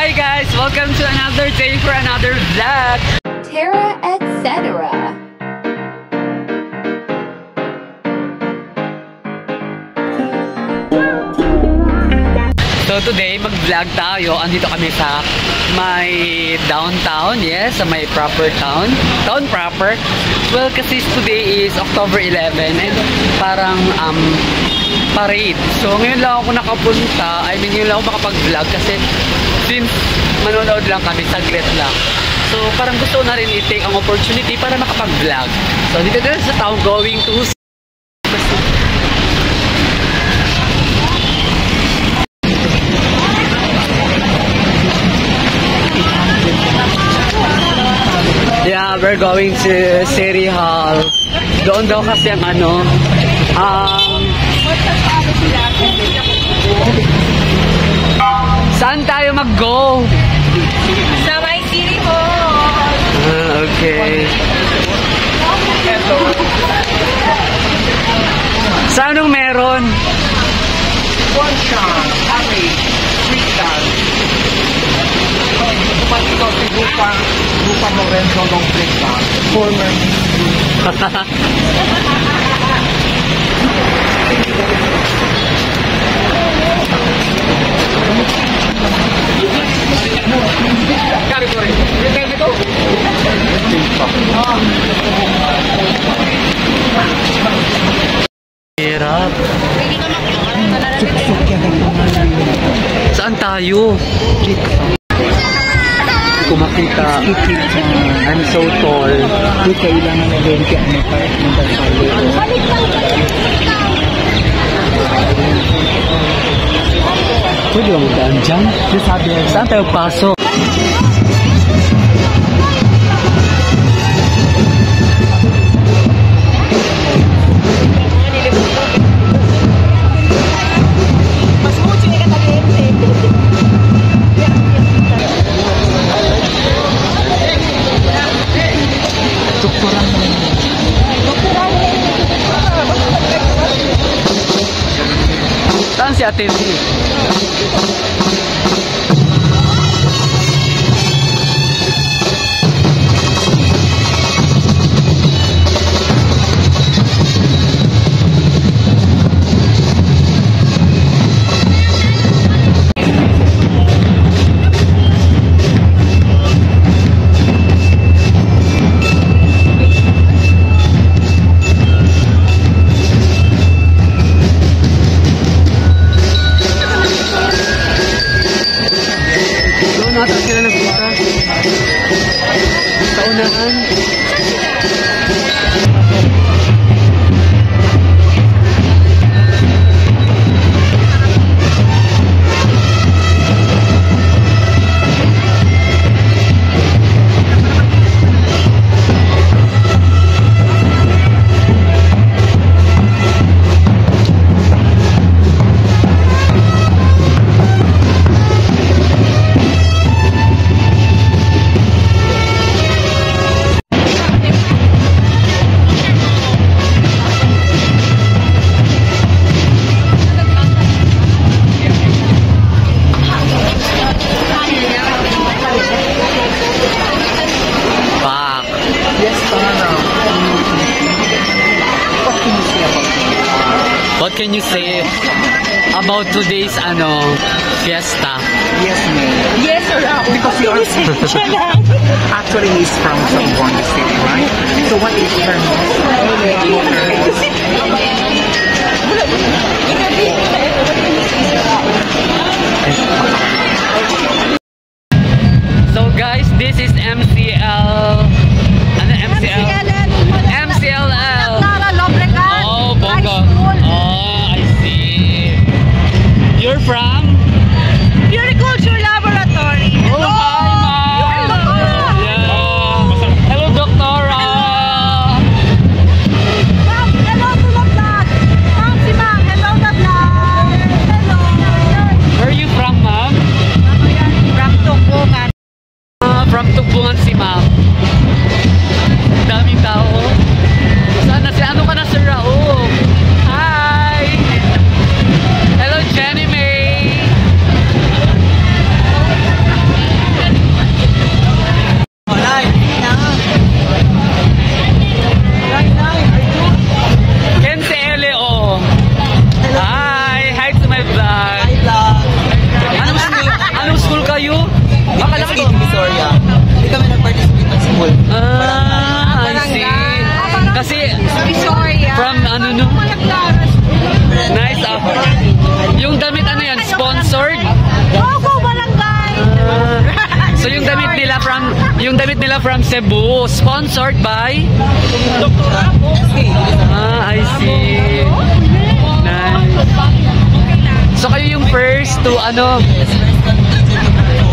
Hi guys! Welcome to another day for another vlog! Terra, etc. So today, mag-vlog tayo. Andito kami sa may downtown, yes, sa may proper town. Town proper. Well, kasi today is October 11 and parang parade. So ngayon lang ako nakapunta. I mean, ngayon lang ako makapag-vlog kasi since manonood lang kami, saglit lang. So parang gusto na rin i-take ang opportunity para makapag-vlog. So dito na sa town, going to yeah, we're going to City Hall. Doon daw kasi ang saan tayo mag-go? Sa may City Hall. Okay. Saan anong meron? Sunshine, Harry, Sweetan. Ito si Lupa Lorenzo ng Brita, former hirap. Saan tayo? Kung makita, I'm so tall. Hindi kailangan na rin kaya may parang magkasalo. Pwede ba magdaan dyan? Saan tayo pasok? Saan si Ate V? Nata sila nagpunta sa unahan. What can you say about today's fiesta? Yes, ma'am. Yes or no? Because you are actually he's from Zamboanga City, right? So what is her So guys, this is MCL. Ano MCL? MCLL. Oh, bongo. Oh, I see. You're from? Puriculture Laboratory. Oh, hi, ma'am. Yeah. Hello, Doctora. Ma'am, hello to the vlog. Ma'am, si ma'am, hello the vlog. Hello. Where are you from, ma'am? From Tugbogan. From Tugbogan si ma'am. yung damit nila from Cebu. Sponsored by? Ah, I see. Nice. So kayo yung first to ano?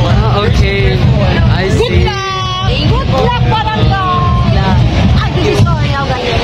Ah, okay. I see. Good luck, barangay! Ay, hindi ko ayaw ganyan.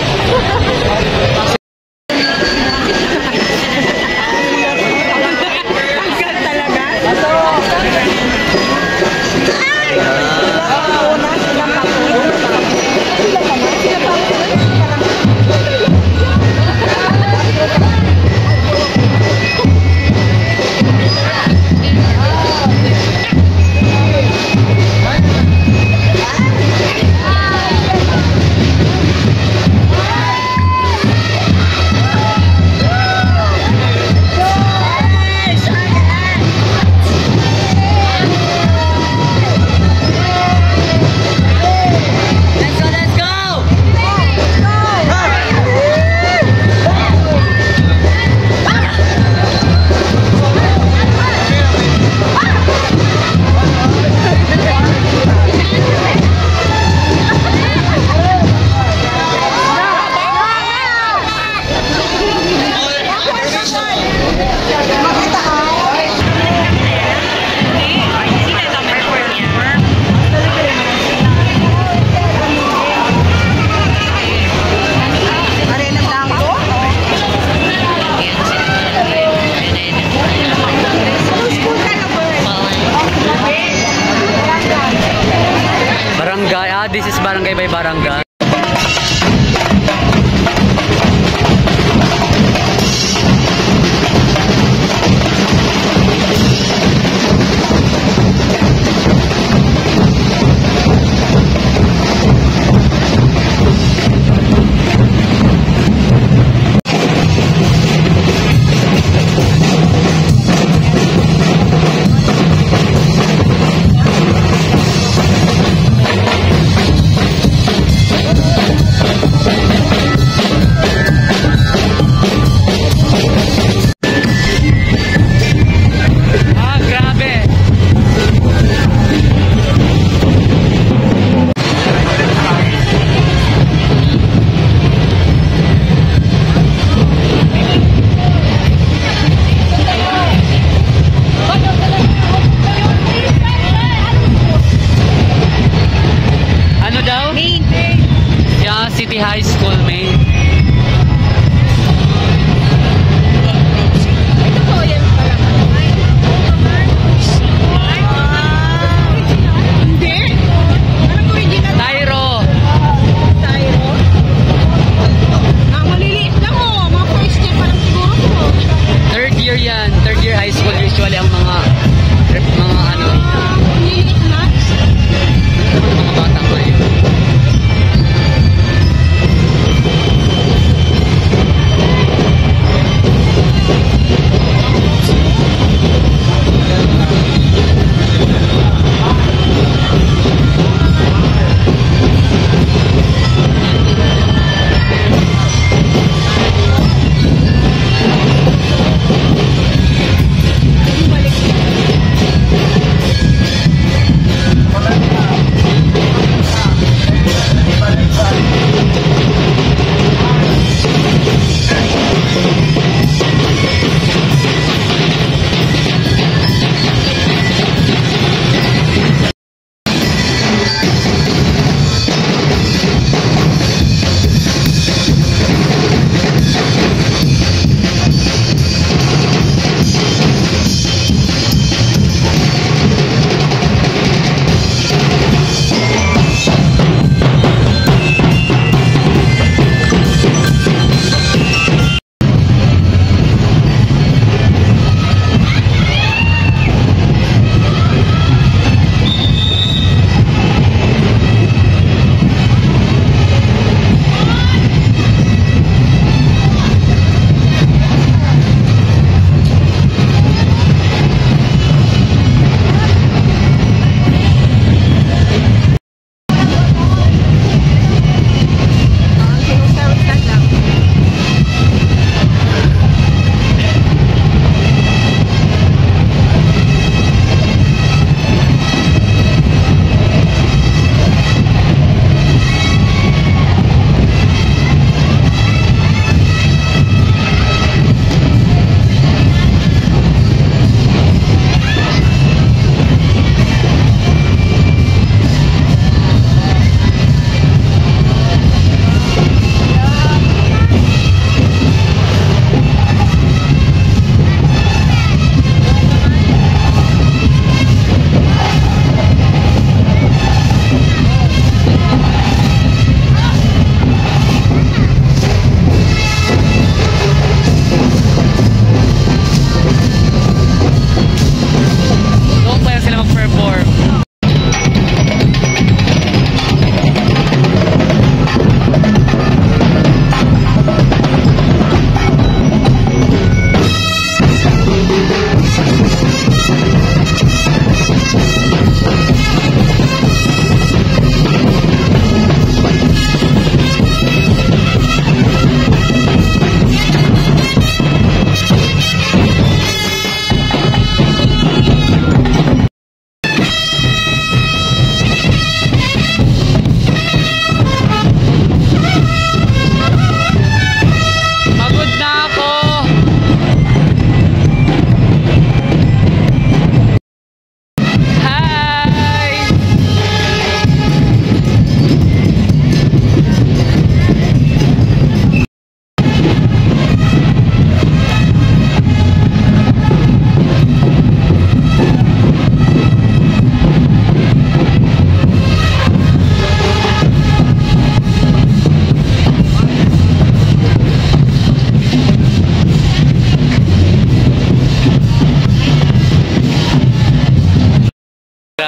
Barangay. Ah, this is barangay by barangay.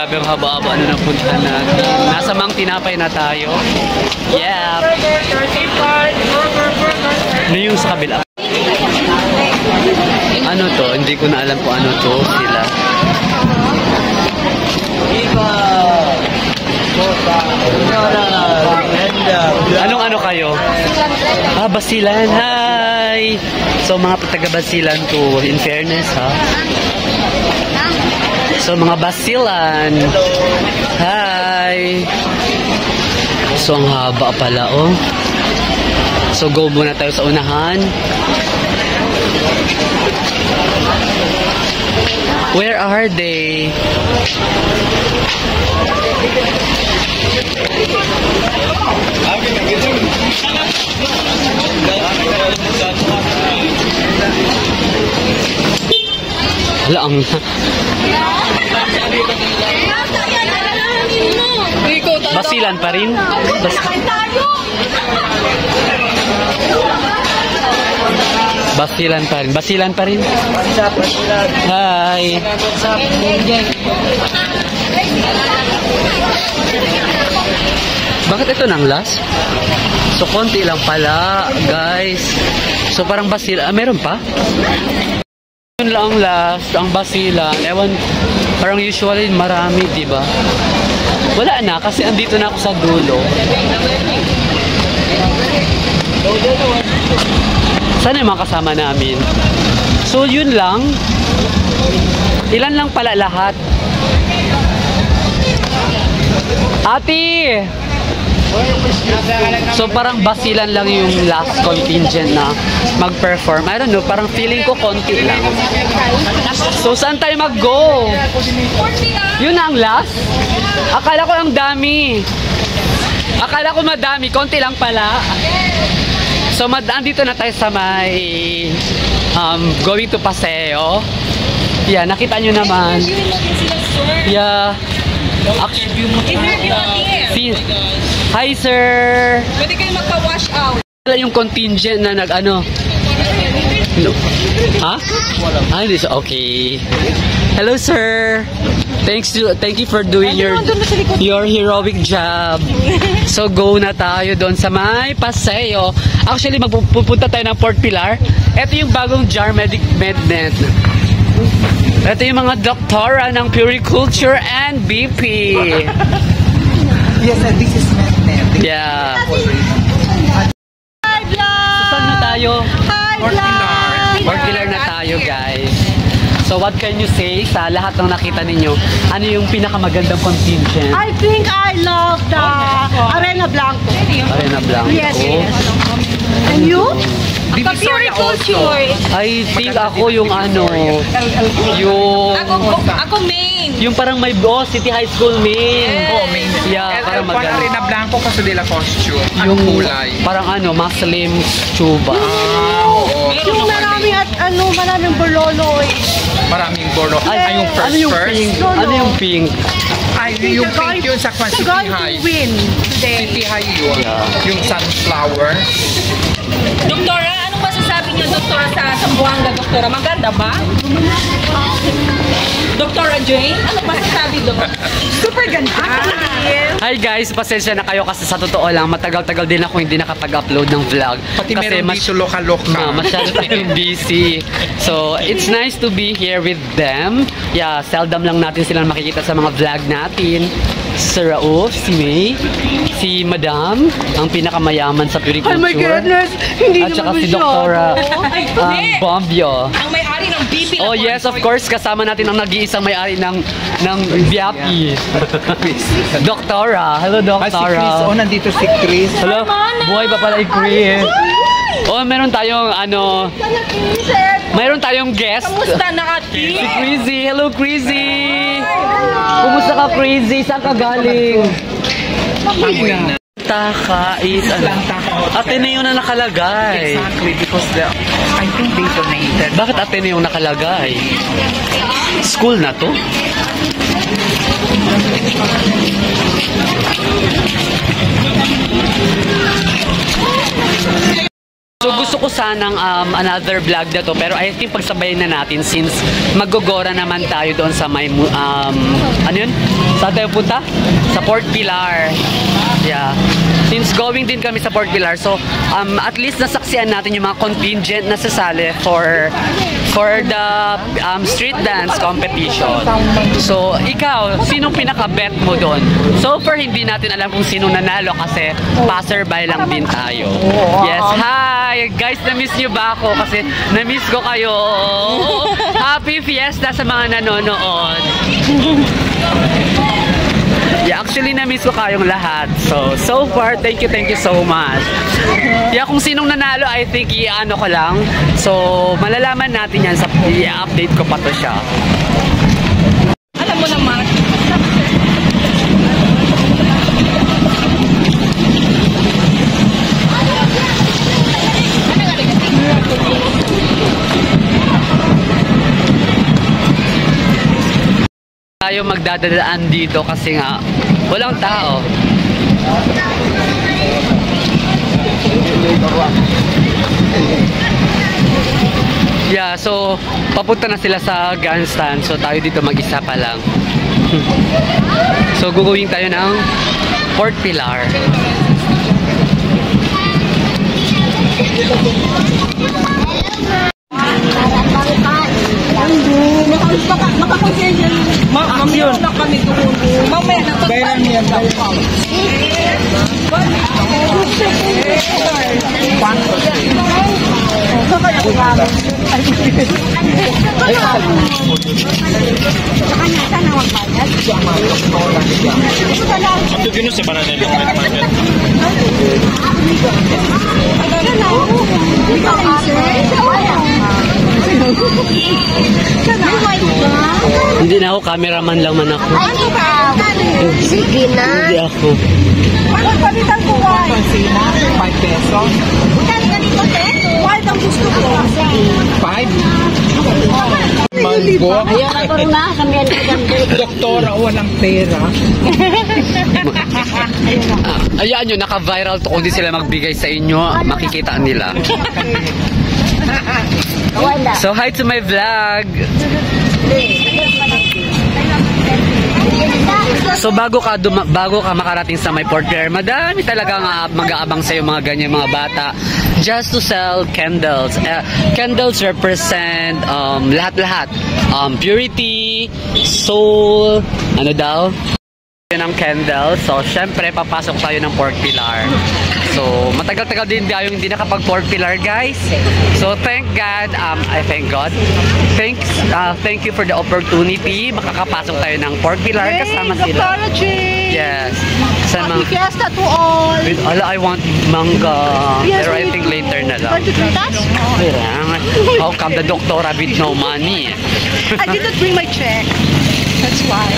Grabe ang haba-haba na napuntahan natin. Nasa Mang Tinapay na tayo. Yeah. Ano yung sa kabila? Ano to? Hindi ko na alam kung ano to sila. Anong ano kayo? Ah, Basilan. Hi! So, mga taga-Basilan to. In fairness, ha? So, mga Basilan. Hi! So, ang haba pala, oh. So, go muna tayo sa unahan. Where are they? Wala ang... Basilan pa rin? Basilan pa rin. Basilan pa rin. Hi. Bakit ito nang last? So, konti lang pala, guys. So, parang Basilan. Ah, meron pa? Yun lang ang last, ang Basilan. Ewan, parang usually marami, diba? Wala na, kasi andito na ako sa dulo. Sana yung mga kasama namin. So, yun lang. Ilan lang pala lahat? Ate! So, parang Basilan lang yung last contingent na mag-perform. I don't know, parang feeling ko konti lang. So, saan tayo mag-go? Yun ang last? Akala ko ang dami. Akala ko madami, konti lang pala. So, andito na tayo sa may going to Paseo. Yeah, nakita nyo naman. Yeah. Hi, sir! Pwede kayo magka-wash out. Wala yung contingent na nag-ano. No. Ha? Ah, hindi siya. Okay. Hello, sir! Thank you for doing your heroic job. So, go na tayo doon sa may Paseo. Actually, magpupunta tayo ng Port Pilar. Ito yung bagong jar mednet. Ito yung mga doktora ng Puriculture and BP. Yes, this is mednet. Yeah. Hi, vlog! So, saan na tayo? Hi, Port Pilar. Port Pilar na tayo, guys. So, what can you say sa lahat ng nakita ninyo? Ano yung pinaka-magandang contingent? I think I love the Arena Blanco. Arena Blanco. Yes, yes. And you? The Puriculture. I think ako yung ano, yung... Ako main. Yung parang may City High School main. Oh, main. Yeah, parang Juan maganda. Arena Blanco kasi de la costume. Yung Ang kulay. parang ano, Muslim chuba. Yung maraming maraming bololoy. Maraming bolo. Ay, yung Ano yung first. pink? No, no. Ano yung pink? Ay, yung pink yun sa City Going High. to win today. City High yun. Yeah. Yung sunflower. Doktora, anong masasabi niyo, Doktora, sa Zamboanga, Doktora? Maganda ba? Doktora Jane, ano masasabi doon? Super ganda. Hi guys, pasensya na kayo kasi sa totoo lang, matagal-tagal din ako hindi nakapag-upload ng vlog. Pati kasi meron dito loka-loka. masyado tayong busy. So, it's nice to be here with them. Yeah, seldom lang natin silang makikita sa mga vlog natin. Si Raouf, si May, si Madam, ang pinakamayaman sa Puriculture. Oh my goodness! Hindi At saka naman si siya. Doktora Ay, hindi. Bombio. Ang may-ari ng BP na Oh yes, of course, kasama natin ang nag-iisang may-ari ng Biapi. Doktora. Hello, Ay, si Chris. Doktora. Oh, nandito si Chris. Hello, buhay pa pala yung Chris. Oh, meron tayong mayroon tayong guest. Kamusta na, ati? Si Crazy. Hello, Crazy. Kumusta ka, Crazy? Saan ka galing? Taka is ano? Ateneo na nakalagay. Exactly, because I think they donated. Bakit Ateneo nakalagay? School na to? So gusto ko ko sanang another vlog na to, pero I think pagsabayin na natin since magogora naman tayo doon sa may ano yun? Saan tayo punta? Sa Port Pilar. Yeah. Since going din kami sa Port Pilar, so at least nasaksihan natin yung mga contingent na sasali for the street dance competition. So, ikaw, sinong pinaka-bet mo doon? So far, hindi natin alam kung sino nanalo kasi passerby lang din tayo. Yes, hi! Guys, na-miss nyo ba ako? Kasi na-miss ko kayo. Happy Fiesta sa mga nanonood. Yeah, actually na-miss ko kayong lahat. So far, thank you so much. Yeah, kung sinong nanalo, I think i-ano ko lang. So, malalaman natin yan sa i-update ko pa to siya. Alam mo naman. Tayo magdadadaan dito kasi nga walang tao. Yeah, so papunta na sila sa grandstand. So tayo dito mag-isa pa lang. So gugawin tayo ng Port Pilar. Ma'am yun. Mamaya na to. Bayaran niya. Ito ginusto pa na nila. Hindi na ako, cameraman lang man ako. Sige na. Hindi ako. Palitan ko white. 5 pesos. Kaya ganito, te? White ang gusto ko. 5? Mango. Ayaw na ko rin na. Kami yan Doktora, walang pera. Ayaan nyo, naka-viral to. Kung di sila magbigay sa inyo, makikita nila. So, hi to my vlog. So, bago ka makarating sa my Port Pilar, madami talagang mag-aabang sa'yo mga ganyan mga bata just to sell candles. Candles represent lahat-lahat. Purity, soul, ano daw? Ng candles. So, syempre, papasok tayo ng Port Pilar. So, matagal-tagal din tayo hindi nakapag-Port Pilar, guys. So, thank God. I thank God. Thank you for the opportunity. Makakapasok tayo ng Port Pilar kasama sila. Yes. Happy Fiesta to all. I want manga. Yes, Pero I think later na lang. Want to drink that? How come the doctora with no money? I didn't bring my check. That's why.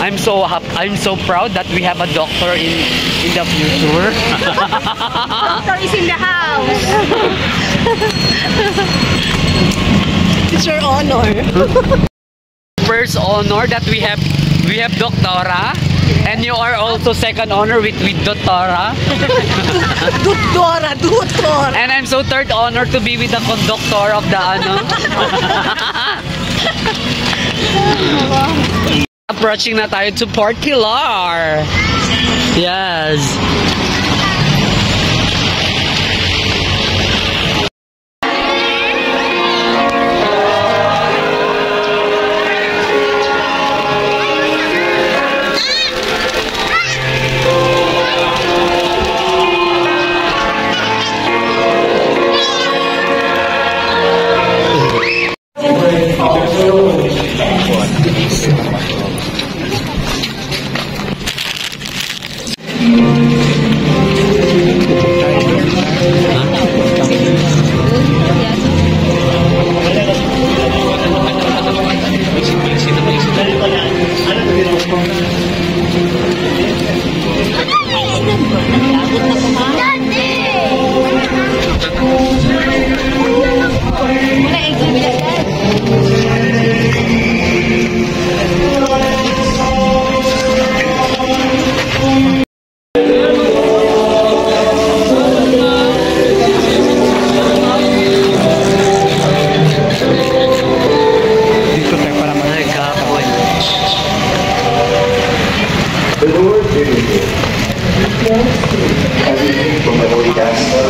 I'm so happy. I'm so proud that we have a doctor in the future. Doctor is in the house. It's your honor. First honor that we have doctora, and you are also second honor with doctora. Doctor. And I'm so third honor to be with the conductor of the ano. Approaching na tayo to Port Pilar. Yes.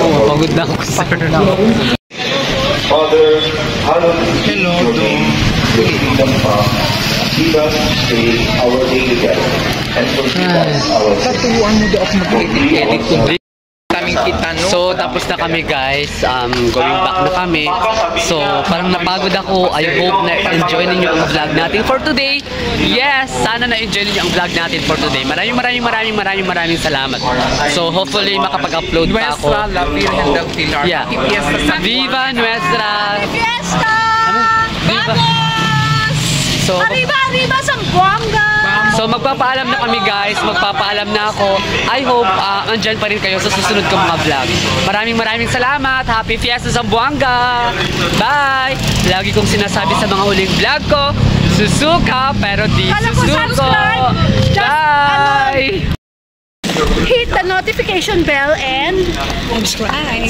Oh, pagod na ako, sir. Father, hallowed be your name, your kingdom come, give us today our daily bread, and forgive us our sins. Taturuan mo daw ako mag-edit ko. Kaming kita, no? So, tapos na kami guys. Going back na kami. So, parang napagod ako. I hope na enjoy ninyo ang vlog natin for today. Yes! Sana na-enjoy ninyo ang vlog natin for today. Maraming salamat. So, hopefully makapag-upload pa ako. Nuestra La Virgen del Pilar. Yeah. Viva Nuestra! Fiesta! Viva! So, Arriba, arriba, Zamboanga! So magpapaalam na kami guys, magpapaalam na ako. I hope andyan pa rin kayo sa susunod kong mga vlog. Maraming salamat. Happy Fiesta Zamboanga! Bye! Lagi kong sinasabi sa mga huling vlog ko, susuka pero di Kala ko susuko. subscribe. Just, Bye! Hit the notification bell and subscribe.